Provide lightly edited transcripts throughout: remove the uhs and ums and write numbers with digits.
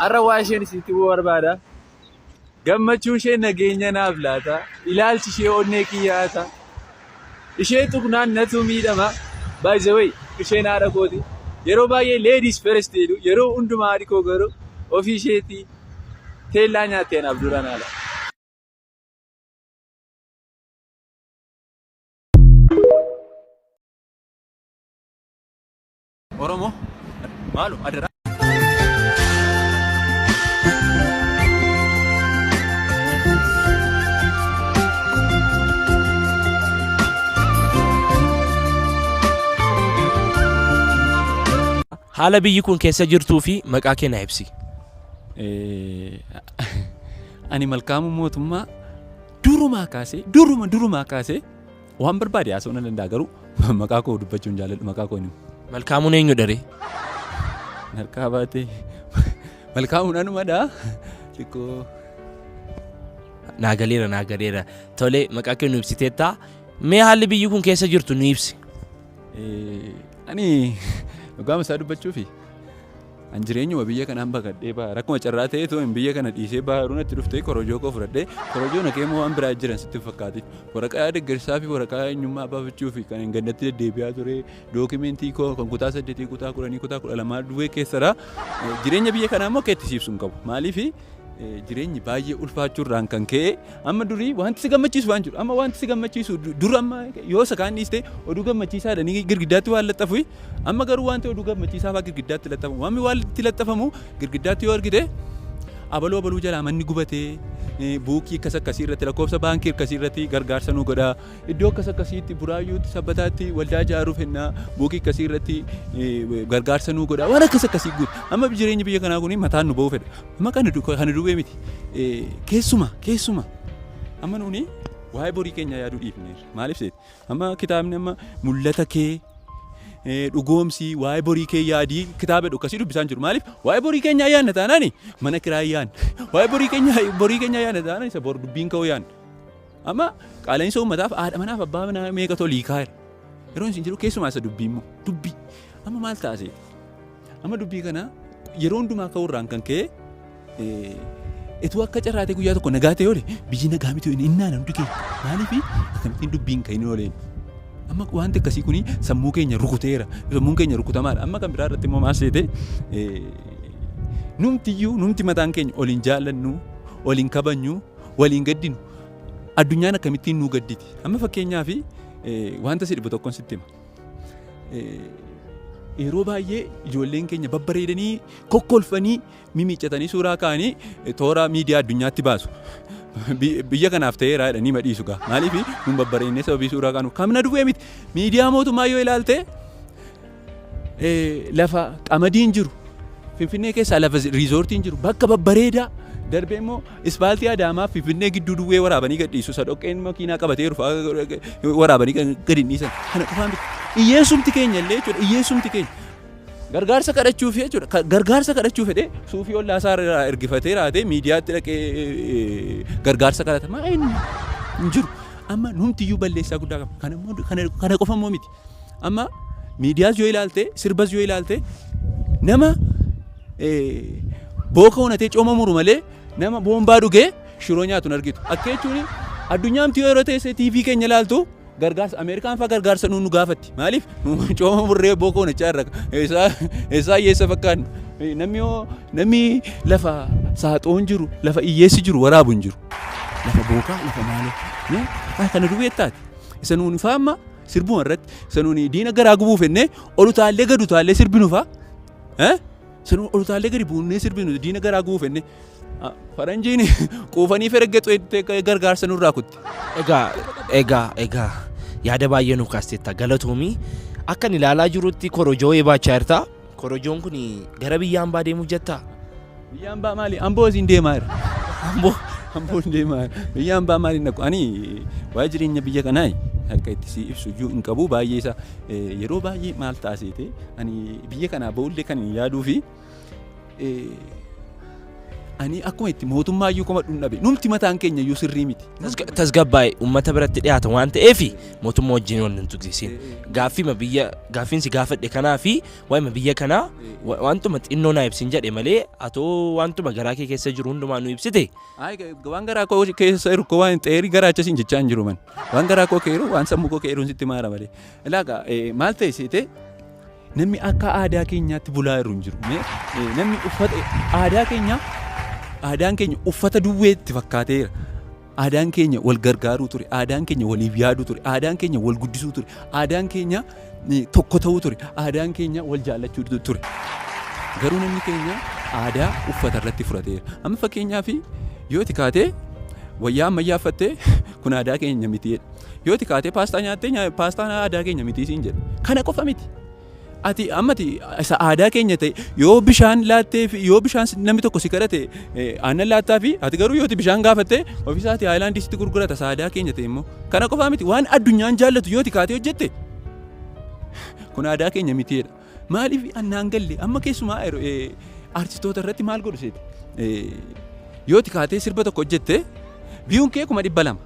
Har'a waa isheen sitti barbaada. Gammachuu ishee nageenya naaf laata. Ilaalchi ishee onnee kiyyaata. Ishee tuqnaan natu miidhama. By the way, isheen haadha kooti. Yeroo baay'ee ladies first jedhu. Yeroo hundumaa haadhi koo garuu ofii isheetii teellaa nyaattee naaf duraan haala. Oromoo maalu adara. Haala biyyi kun keessa jirtuu fi maqaa kee naa ibsi. Ani Malkaamuu Mootummaa durumaa kaasee waan barbaade haasa'uu nan danda'a garuu maqaa koo dubbachuun jaalladhu maqaa koo inni. Malkaamuun eenyu daree? Harkaa baatee Malkaamuun anumadha. Xiqqoo. Naagaleera. Tolee maqaa kee nu ibsiteetta. Mee haalli biyyi kun keessa jirtu nu ibsi. Ani dhugaama isaa dubbachuufi an jireenyuma biyya kanaan baqadhee baara akkuma carraa ta'ee too biyya kana dhiisee baaruu natti dhuftee korojoo koo fudhadhee korojoo na keemmoo waan biraa jiran sitti fakkaate waraqaa deeggarsaa fi waraqaa eenyummaa baafachuu fi kan gannatti deddeebi'aa ture dookimentii koo kan kutaa 8 kutaa 10 kutaa 12 duwwee keessadha jireenya biyya kanaa immoo keetti siibsu hin qabu maaliifi jireenyi baay'ee ulfaachuurraan kan ka'e amma durii wanti si gammachiisu waan jiru amma wanti si gammachiisu dur amma yoo sakaan dhiiste oduu gammachiisaadha ni girgiddaatti waan laxxafu amma garuu wanti oduu gammachiisaa fa'aa girgiddaatti laxxafamu wanti waan itti laxxafamu girgiddaatti yoo argite abaluu jalaa manni gubatee buukii akkasii irratti lakkoofsa baankii akkasii irratti gargaarsa nu godha iddoo akkasiitti buraayyuutti sabbataatti waldaa ijaaruuf hennaa buukii akkasii irratti gargaarsa nu godha waan akkasii guutu amma jireenyi biyya kanaa kun mataan nu ba'uu fedha amma kana duwwee miti keessuma amma nuuni waa'ee borii keenya yaaduu dhiifneerra maaliif seeti amma kitaabni amma mul'ata kee dhugoomsi waa'ee borii kee yaadii kitaaba akkasii dubbisaan jiru maaliif waa'ee borii keenyaa yaadna taanaani mana kiraa yaadna waa'ee borii keenyaa yaadna taanaani isa bor dubbiin ka'uu yaadna amma qaala'insa uummataaf haadha manaaf abbaa manaa meeqa tolii kaa'eera yeroo isin jiru keessumaa isa dubbii immoo dubbii amma maal taasise amma dubbii kana yeroo hundumaa ka'uurraan kan ka'e etuu akka carraatee guyyaa tokko nagaa ta'e oole biyyi nagaa miti innaan hundi keenya maaliif akkamittiin dubbiin ka'in ooleen amma wanti akkasii kuni sammuu keenya rukuteera sammuun keenya rukutamaadha amma kan biraa irratti immoo maal seete numti mataan keenya oliin jaallannu oliin kabajnu waliin gaddinu addunyaan akkamittiin nuu gadditi amma fakkeenyaaf wanta si dhibu tokkoon sitti hima yeroo baay'ee ijoolleen keenya babbareedanii kokkolfanii mimiiccatanii suuraa kaa'anii toora miidiyaa addunyaatti baasu. Biyya kanaaf ta'eera jedhanii madhiisu gaa maaliif nun babbareennee sababii suuraa kaanu kamna duwwee miti miidiyaa mootummaa yoo ilaalte lafa qamadiin jiru Finfinnee keessaa lafa riizoortiin jiru bakka babbareedaa darbee immoo ispaaltii Adaamaa Finfinnee gidduu duwwee waraabanii gadhiisu sadhoqqeen makiinaa qabatee rufa waraabanii gadi dhiisan kana qofaan hiyyeessumti keenya illee jechuudha hiyyeessumti keenya gargaarsa kadhachuuf jechuudha gargaarsa kadhachuu fedhee suufii ollaasaa irraa ergifatee raatee miidiyaatti dhaqee gargaarsa kadhata maa hin jiru amma numtiyyuu balleessaa guddaa qaba kana qofa immoo miti amma miidiyaas yoo ilaalte sirbas yoo ilaalte nama booka onatee cooma muru malee nama boombaa dhugee shiroo nyaatu hin argitu akka jechuun addunyaamti yeroo teessee TV keenya ilaaltu gargaarsa Ameerikaan fa'aa gargaarsa nu gaafatti maaliif cooma murree booka onachaa irra eessaa hiyyeessa fakkaan namni lafa saaxoon jiru lafa hiyyeessi jiru waraabu hin jiru lafa bookaa lafa maaloo kana duwweettaati isa nuuni fa'aa amma sirbuma irratti isa nuuni diina garaa gubuuf ennee olutaallee gadutaallee sirbinu fa'aa isa nuuni olutaallee gadi buunee sirbinu diina garaa gubuuf ennee faranjiin quufanii feraggeetu gargaarsa nurraa kutti. Egaa yaada baay'ee nuuf kaasteetta galatoomii akkan ilaalaa jirutti korojoo eebbachaa jirta korojoon kun gara biyya hambaa deemuuf jettaa? Biyya hambaa maali? Amboo asiin deemaa jira. Amboo deemaa jira. Biyya hambaa maali naqu? Ani waa'ee jireenya biyya kanaa akka itti si ibsu iyyuu hin qabu baay'ee isa yeroo baay'ee maal taasise ani biyya kanaa ba'ullee kan yaaduu fi ani akkuma itti mootummaa iyyuu koma dhabe numti mataan keenya iyyuu sirrii miti. Tasgabbaa'ee uummata biratti dhiyaata waan ta'eef mootummaa wajjin wal hin tuqsiisin. Gaaffiin si gaafadhe kanaa fi waa'ima biyya kanaa wantuma xinnoo naa ibsin jedhe malee atoo wantuma garaa kee keessa jiru hundumaa nu ibsite. Waan garaa koo keessa jiru koo waan xeerii garaacha siin jechaa hin jiru man. Waan garaa koo keeru waan sammuu koo keeruun sitti maara malee. Ilaaqa maal ta'e seete namni akka aadaa keenyaatti bulaa jiru hin jiru. Namni uffata aadaan keenya uffata duwweetti fakkaateera. Aadaan keenya wal gargaaruu ture. Aadaan keenya waliif yaaduu ture. Aadaan keenya wal guddisuu ture. Aadaan keenya tokko ta'uu ture. Aadaan keenya wal jaallachuu ture. Garuu namni keenya aadaa uffata irratti fudhateera. Amma fakkeenyaaf yoo itti kaatee wayyaa ammayyaaffattee kun aadaa keenya miti. Yoo itti kaatee paastaa nyaattee paastaan aadaa keenya miti siin jedha. Kana qofa miti. Ati ammati isa aadaa keenya ta'e yoo bishaan laattee fi yoo bishaan namni tokko si kadhate aannan laattaa fi ati garuu yoo bishaan gaafatte ofiisaati haayilaandii sitti gurgurata isa aadaa keenya ta'e immoo kana qofaa miti waan addunyaan jaallatu yoo kaatee hojjette kun aadaa keenya mitiidha. Maaliif annaan galle amma keessumaa artistoota irratti maal godhu seeti yoo kaatee sirba tokko hojjette biyuun kee 200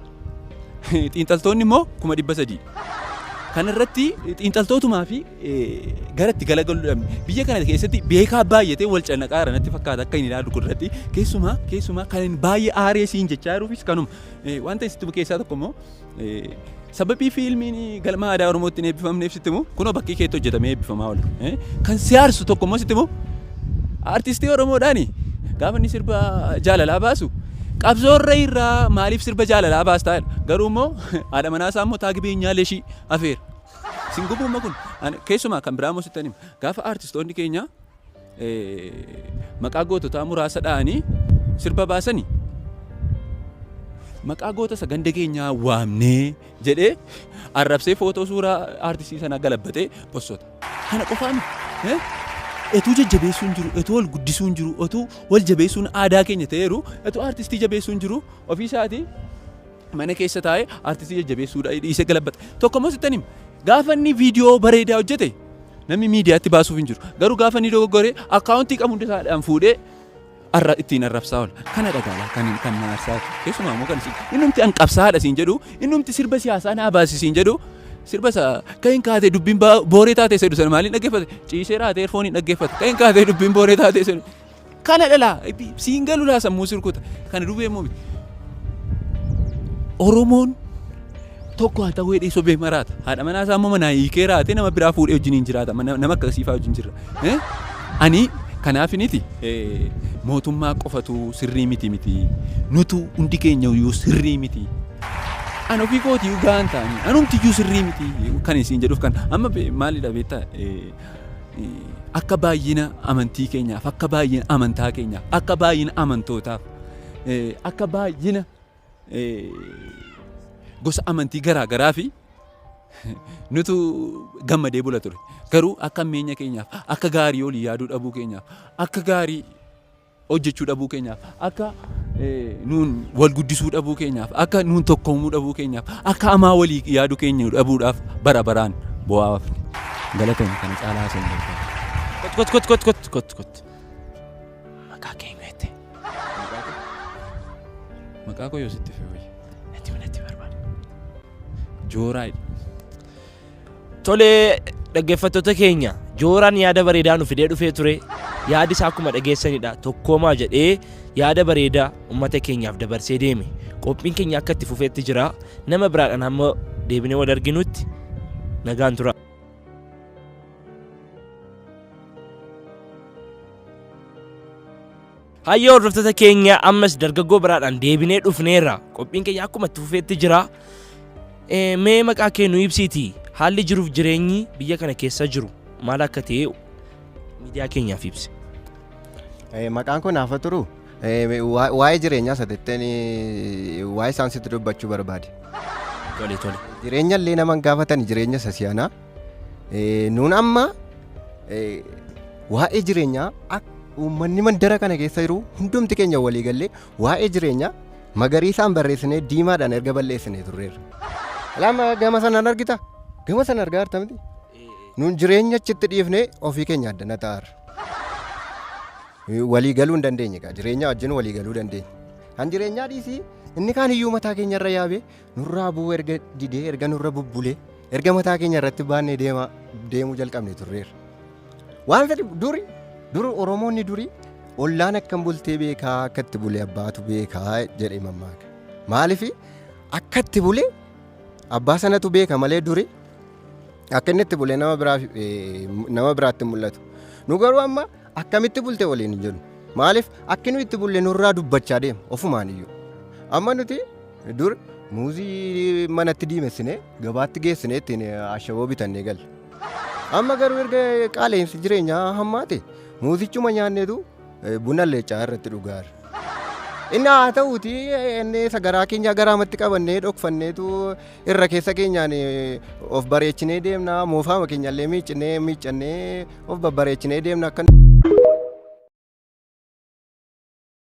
xiinxaltoonni immoo 300. Kana irratti xiinxaltootumaa fi garatti galagaluudhaan biyya kana keessatti beekaa baay'atee wal cannaqaa natti fakkaata akka inni ilaalu irratti keessumaa kan baay'ee aaree siin jechaa jiruufis kanuma wanta isitti keessaa tokko immoo sababii fiilmiin galma aadaa Oromootti hin eebbifamneef sitti immoo kunoo bakkee keetti hojjetamee eebbifamaa oolu kan siyaarsu tokko immoo sitti immoo artistii Oromoodhaani gaafa inni sirba jaalalaa baasu qabsoorra irraa maaliif sirba jaalalaa baastaa garuu immoo haadha manaasaa immoo taagibeenyaa leeshii afeera. Singubummaa kun keessumaa kan biraa immoo sittanii gaafa artistoonni keenya maqaa goototaa muraasa dha'anii sirba baasanii maqaa goota isa ganda keenyaa waamnee jedhee arrabsee footoo suuraa artistii sanaa galabbatee postota. Kana qofaan etuu jajjabeessuun jiru, etuu wal guddisuun jiru, etuu wal jabeessuun aadaa keenya ta'eeru, etuu artistii jabeessuun jiru ofii isaatii mana keessa taa'ee artistii jajjabeessuudha dhiisee galabbata. Tokko immoo sittanii gaafa inni viidiyoo bareedaa hojjete namni miidiyaatti baasuuf hin jiru. Garuu gaafa inni dogoggoree akkaawuntii qabu hundasaadhaan fuudhee ittiin arrabsaa oola. Kana dhagaalaa kan naarsaa keessumaa immoo kan innumti anqabsaadha siin jedhu innumti sirba siyaasaa naa baasi siin jedhu sirba isaa kan kaatee dubbiin booree taatee sedhu sana maaliin dhaggeeffate ciisee raatee erfooniin dhaggeeffate kan kaatee dubbiin booree taatee sedhu kana dhalaa siin galulaa sammuu sirkuuta kana dubbee immoo Oromoon tokko haa ta'uu hidhee sobee maraata haadha manaasaa immoo manaa hiikee raatee nama biraa fuudhee wajjiniin jiraata nama akkasiifaa wajjin jirra. Ani kanaafiniti mootummaa qofatu sirrii miti nutu hundi keenya iyyuu sirrii miti. Ano fi kooti ugaan taani anumti iyyuu sirrii miti kan isin jedhuuf kan amma maalidha beektaa akka baay'ina amantii keenyaaf akka baay'ina amantaa keenyaaf akka baay'ina amantootaaf akka baay'ina gosa amantii garaa fi nutu gammadee bula ture garuu akka meenya keenyaaf akka gaarii olii yaaduu dhabuu keenyaaf akka gaarii hojjechuu dhabuu keenyaaf akka nuun wal guddisuu dhabuu keenyaaf akka nuun tokkoomuu dhabuu keenyaaf akka amaa walii yaaduu keenya dhabuudhaaf bara baraan bu'aaf galatoomaa kana caalaa san kot maqaa keenya itti maqaa koo yoo sitti fe'u natti barbaada Jooraay. Tolee dhaggeeffattoota keenya Jooraan yaada bareedaa nu fidee dhufee ture yaadi isaa akkuma dhageessanidha tokkoomaa jedhee yaada bareedaa uummata keenyaaf dabarsee deeme qophiin keenya akka itti fufeetti jira nama biraadhaan hamma deebinee wal arginutti nagaan tura. Hayyoo hordoftoota keenya ammas dargaggoo biraadhaan deebinee dhufneerra qophiin keenya akkuma itti fufeetti jira. Mee maqaa kee nu ibsiitii haalli jiruuf jireenyi biyya kana keessa jiru maal akka ta'e miidiyaa keenyaaf ibsi. Maqaan kun hafa turu waa'ee jireenyaa sadeetteen waa'ee isaan sitti dubbachuu barbaade. Tole. Jireenya illee naman gaafatan jireenya sasiyaanaa nuun amma waa'ee jireenyaa uummanni mandara kana keessa jiru hundumti keenya walii gallee waa'ee jireenyaa magariisaan barreessinee diimaadhaan erga balleessinee turreerra. Lama gama sanaan argita? Gama sana argaa jirta? Nuun jireenya achitti dhiifnee ofii keenya addana ta'aarra. walii galuu hin dandeenye egaa jireenya wajjin walii galuu dandeenya. Kan jireenyaa dhiisii inni kaan iyyuu mataa keenya irra yaabee nurraa bu'uu erga didee erga nurra bubbulee erga mataa keenya irratti baannee deemuu jalqabne turreerra. Waan fedhi duri Oromoonni duri ollaan akkam bultee beekaa akkatti bulee abbaatu beekaa jedhee mammaaka. Maaliif akkatti bulee abbaa sanatu beeka malee duri akka inni itti bulee nama biraatti mul'atu. Nu garuu amma akkamitti bulte waliin hin jennu. Maaliif akka inni itti bulle nurraa dubbachaa deema ofumaan iyyuu. Amma nuti dur muuzii manatti diimessinee gabaatti geessinee ittiin ashaboo bitannee galle. Amma garuu erga qaala'insi jireenyaa hammaate muuzichuma nyaanneetu buna leechaa irratti dhugaara. Inni haa ta'uuti inni sagaraa keenya garaamatti qabannee dhokfanneetu irra keessa keenyaan of bareechinee deemna moofaama keenyallee miicannee of babbareechinee deemna akka